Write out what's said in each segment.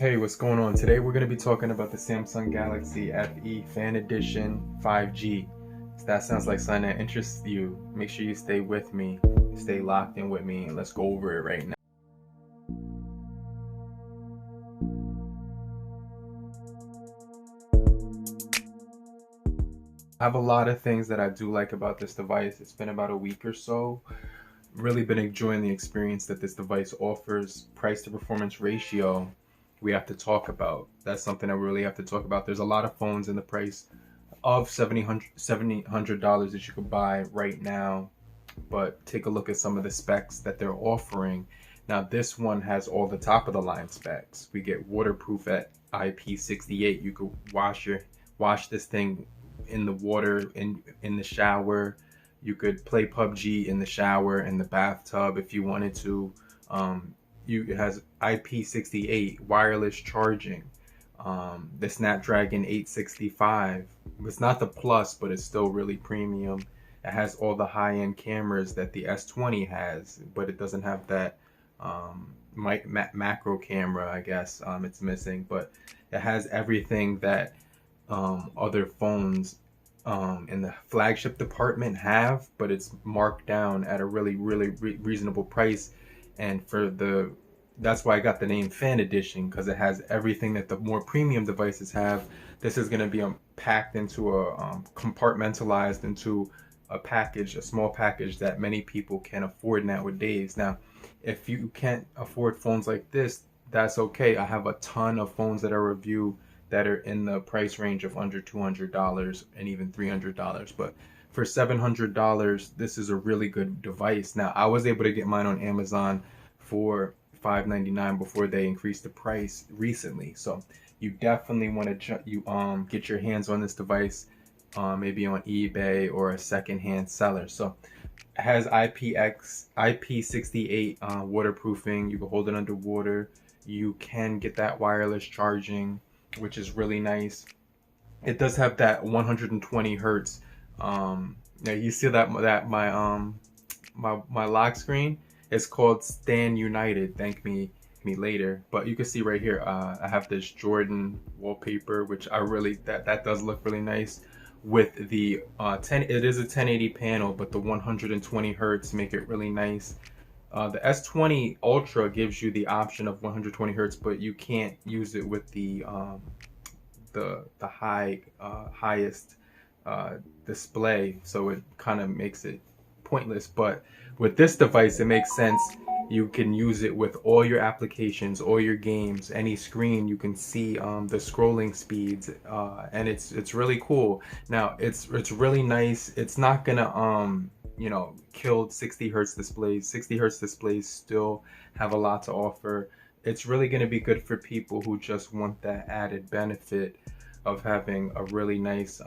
Hey, what's going on? Today we're going to be talking about the Samsung Galaxy FE Fan Edition 5G. If that sounds like something that interests you, make sure you stay with me, stay locked in with me, and let's go over it right now. I have a lot of things that I do like about this device. It's been about a week or so. Really been enjoying the experience that this device offers. Price to performance ratio, we have to talk about. That's something that we really have to talk about. There's a lot of phones in the price of $7,800 that you could buy right now, but take a look at some of the specs that they're offering. Now, this one has all the top of the line specs. We get waterproof at IP68. You could wash this thing in the water, in the shower. You could play PUBG in the shower, in the bathtub if you wanted to. It has IP68 wireless charging. The Snapdragon 865. It's not the Plus, but it's still really premium. It has all the high-end cameras that the S20 has, but it doesn't have that macro camera, I guess. It's missing, but it has everything that other phones in the flagship department have, but it's marked down at a really reasonable price. And that's why I got the name Fan Edition, because it has everything that the more premium devices have. This is going to be packed into compartmentalized into a small package that many people can afford nowadays. Now, if you can't afford phones like this, that's okay. I have a ton of phones that I review that are in the price range of under $200 and even $300. But for $700, this is a really good device. Now, I was able to get mine on Amazon for $5.99 before they increased the price recently. So you definitely want to get your hands on this device, maybe on eBay or a secondhand seller. So it has IP68 waterproofing. You can hold it underwater. You can get that wireless charging, which is really nice. It does have that 120 hertz. Now you see that my lock screen is called Stand United. Thank me later. But you can see right here, I have this Jordan wallpaper, which that does look really nice. With the it is a 1080 panel, but the 120 hertz make it really nice. The S20 Ultra gives you the option of 120 hertz, but you can't use it with the highest display, so it kind of makes it pointless. But with this device, it makes sense. You can use it with all your applications, all your games, any screen. You can see the scrolling speeds, and it's really cool. Now it's really nice. It's not gonna kill 60 hertz displays. 60 hertz displays still have a lot to offer. It's really going to be good for people who just want that added benefit of having a really nice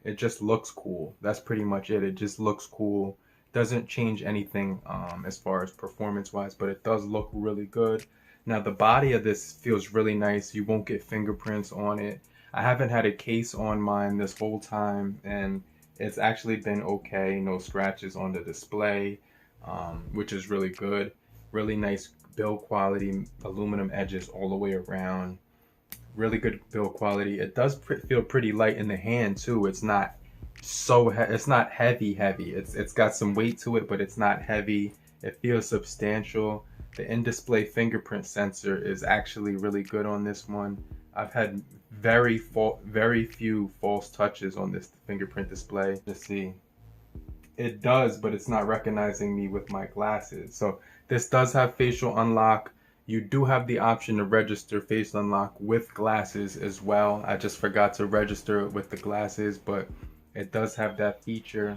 it just looks cool. That's pretty much it. It just looks cool. Doesn't change anything as far as performance wise, but it does look really good. Now the body of this feels really nice. You won't get fingerprints on it. I haven't had a case on mine this whole time, and it's actually been okay. No scratches on the display, which is really good. Really nice build quality, aluminum edges all the way around. Really good build quality. It does feel pretty light in the hand too. It's not it's not heavy. It's got some weight to it, but it's not heavy. It feels substantial. The in-display fingerprint sensor is actually really good on this one. I've had very few false touches on this fingerprint display. Let's see. It does, but it's not recognizing me with my glasses. So this does have facial unlock. You do have the option to register face unlock with glasses as well. I just forgot to register it with the glasses, but it does have that feature.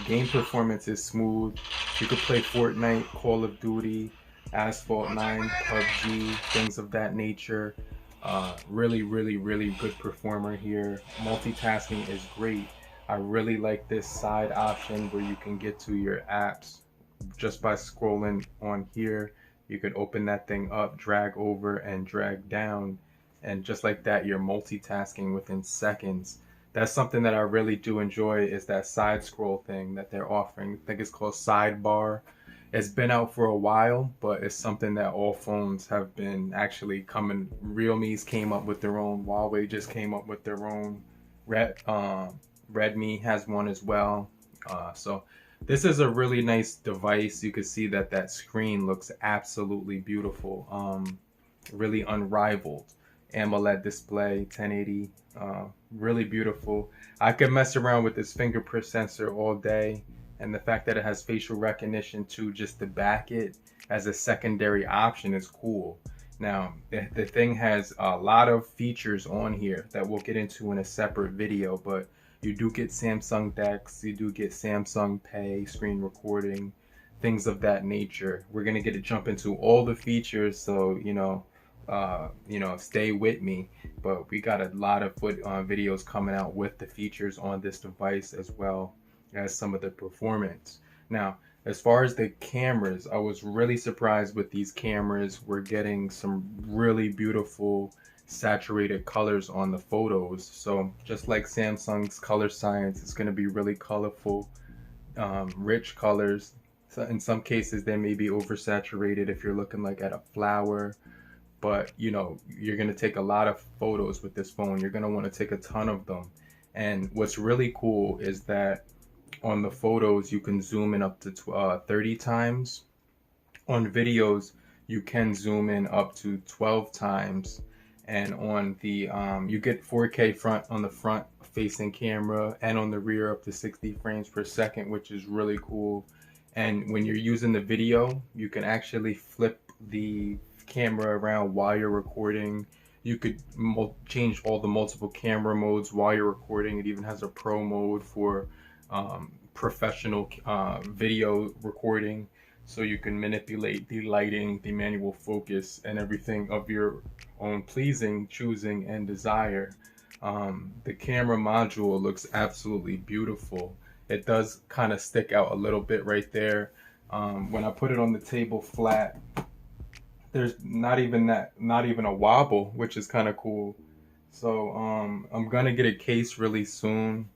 Game performance is smooth. You could play Fortnite, Call of Duty, Asphalt 9, PUBG, things of that nature. Really good performer here. Multitasking is great. I really like this side option where you can get to your apps just by scrolling on here. You could open that thing up, drag over and drag down, and just like that, you're multitasking within seconds. That's something that I really do enjoy, is that side scroll thing that they're offering. I think it's called Sidebar. It's been out for a while, but it's something that all phones have been actually coming. Realme's came up with their own. Huawei just came up with their own. Redmi has one as well. So this is a really nice device. You can see that that screen looks absolutely beautiful. Really unrivaled. AMOLED display, 1080. Really beautiful. I could mess around with this fingerprint sensor all day, and the fact that it has facial recognition too, just to back it as a secondary option, is cool. Now, the thing has a lot of features on here that we'll get into in a separate video, but you do get Samsung DeX, you do get Samsung Pay, screen recording, things of that nature. We're gonna get to jump into all the features, so stay with me. But we got a lot of videos coming out with the features on this device as well as some of the performance. Now, as far as the cameras, I was really surprised with these cameras. We're getting some really beautiful saturated colors on the photos. So just like Samsung's color science, it's going to be really colorful, rich colors. So in some cases, they may be oversaturated if you're looking like at a flower. But you're going to take a lot of photos with this phone. You're going to want to take a ton of them. And what's really cool is that on the photos, you can zoom in up to 30 times. On videos, you can zoom in up to 12 times. And on the, you get 4K front on the front facing camera, and on the rear up to 60 frames per second, which is really cool. And when you're using the video, you can actually flip the camera around while you're recording. You could change all the multiple camera modes while you're recording. It even has a pro mode for professional video recording, so you can manipulate the lighting, the manual focus, and everything of your own pleasing, choosing, and desire. The camera module looks absolutely beautiful. It does kind of stick out a little bit right there. When I put it on the table flat, there's not even a wobble, which is kind of cool. So I'm gonna get a case really soon,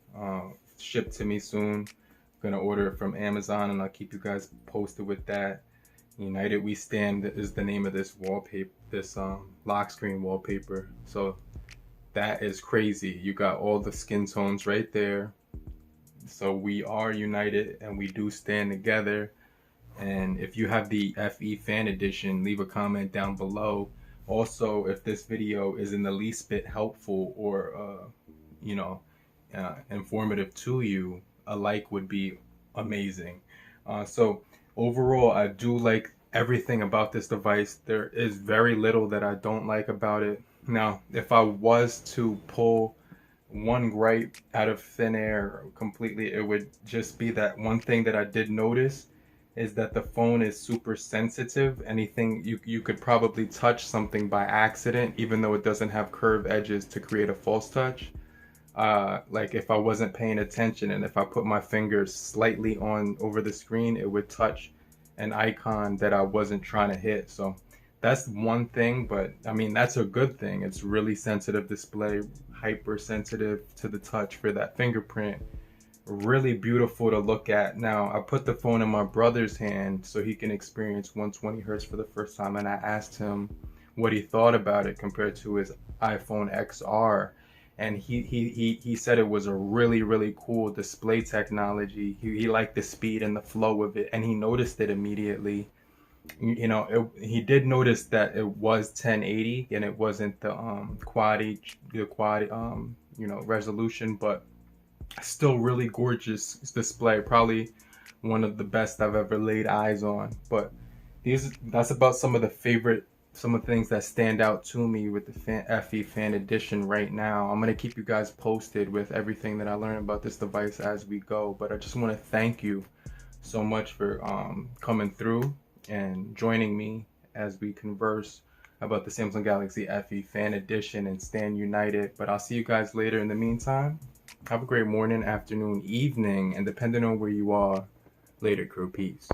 shipped to me soon. I'm gonna order it from Amazon, and I'll keep you guys posted with that. United We Stand is the name of this wallpaper, this lock screen wallpaper. So that is crazy. You got all the skin tones right there. So we are united, and we do stand together. And if you have the FE Fan Edition, leave a comment down below. Also, if this video is in the least bit helpful or informative to you, a like would be amazing. So overall, I do like everything about this device. There is very little that I don't like about it. Now, if I was to pull one gripe out of thin air completely, it would just be that one thing that I did notice is that the phone is super sensitive. Anything you could probably touch something by accident, even though it doesn't have curved edges to create a false touch. Like if I wasn't paying attention, and if I put my fingers slightly on over the screen, it would touch an icon that I wasn't trying to hit. So that's one thing, but I mean, that's a good thing. It's really sensitive display, hypersensitive to the touch for that fingerprint. Really beautiful to look at. Now, I put the phone in my brother's hand so he can experience 120 hertz for the first time, and I asked him what he thought about it compared to his iPhone XR, and he said it was a really cool display technology. He liked the speed and the flow of it, and he noticed it immediately. He did notice that it was 1080 and it wasn't the quad resolution, but still really gorgeous display. Probably one of the best I've ever laid eyes on. But that's about some of the things that stand out to me with the FE Fan Edition right now. I'm gonna keep you guys posted with everything that I learn about this device as we go. But I just want to thank you so much for coming through and joining me as we converse about the Samsung Galaxy FE Fan Edition and stand united. But I'll see you guys later. In the meantime, have a great morning, afternoon, evening, and depending on where you are, later, crew. Peace.